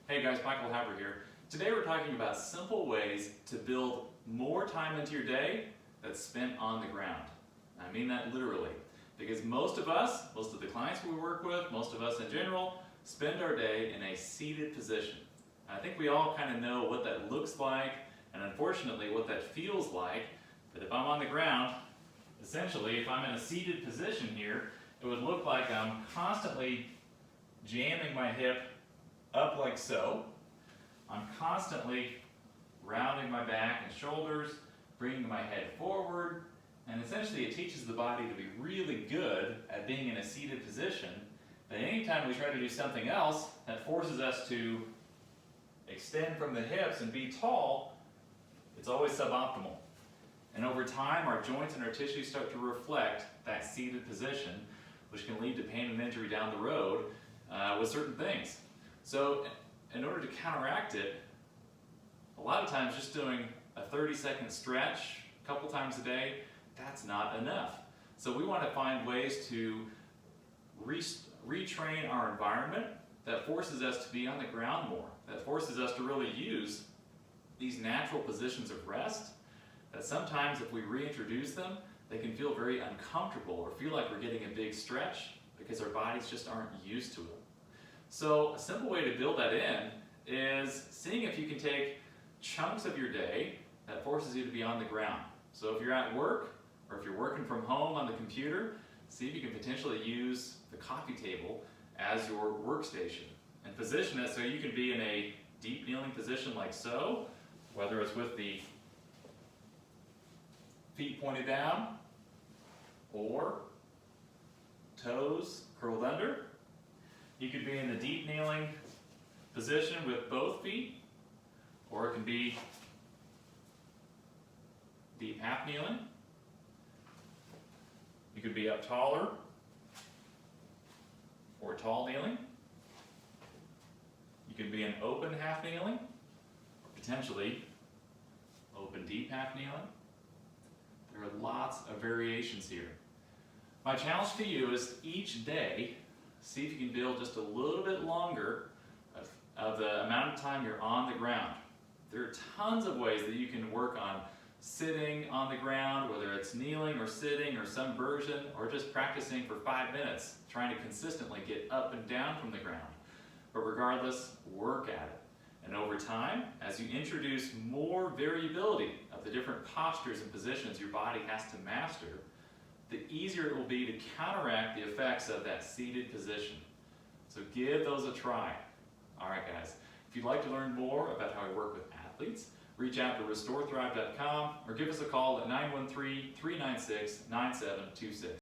Hey guys, Michael Haber here. Today we're talking about simple ways to build more time into your day that's spent on the ground. I mean that literally, because most of the clients we work with, most of us in general, spend our day in a seated position. I think we all kind of know what that looks like, and unfortunately what that feels like, but if I'm on the ground, essentially if I'm in a seated position here, it would look like I'm constantly jamming my hip up like so. I'm constantly rounding my back and shoulders, bringing my head forward, and essentially it teaches the body to be really good at being in a seated position, but anytime we try to do something else that forces us to extend from the hips and be tall, it's always suboptimal. And over time, our joints and our tissues start to reflect that seated position, which can lead to pain and injury down the road with certain things. So in order to counteract it, a lot of times just doing a 30-second stretch a couple times a day, that's not enough. So we want to find ways to retrain our environment that forces us to be on the ground more, that forces us to really use these natural positions of rest, that sometimes if we reintroduce them, they can feel very uncomfortable or feel like we're getting a big stretch because our bodies just aren't used to it. So a simple way to build that in is seeing if you can take chunks of your day that forces you to be on the ground. So if you're at work or if you're working from home on the computer, see if you can potentially use the coffee table as your workstation and position it so you can be in a deep kneeling position like so, whether it's with the feet pointed down or toes curled under. You could be in the deep kneeling position with both feet, or it can be deep half kneeling. You could be up taller or tall kneeling. You could be in open half kneeling, or potentially open deep half kneeling. There are lots of variations here. My challenge to you is each day, see if you can build just a little bit longer of the amount of time you're on the ground. There are tons of ways that you can work on sitting on the ground, whether it's kneeling or sitting or some version, or just practicing for 5 minutes, trying to consistently get up and down from the ground. But regardless, work at it. And over time, as you introduce more variability of the different postures and positions your body has to master, the easier it will be to counteract the effects of that seated position. So give those a try. All right, guys. If you'd like to learn more about how I work with athletes, reach out to restorethrive.com or give us a call at 913-396-9726.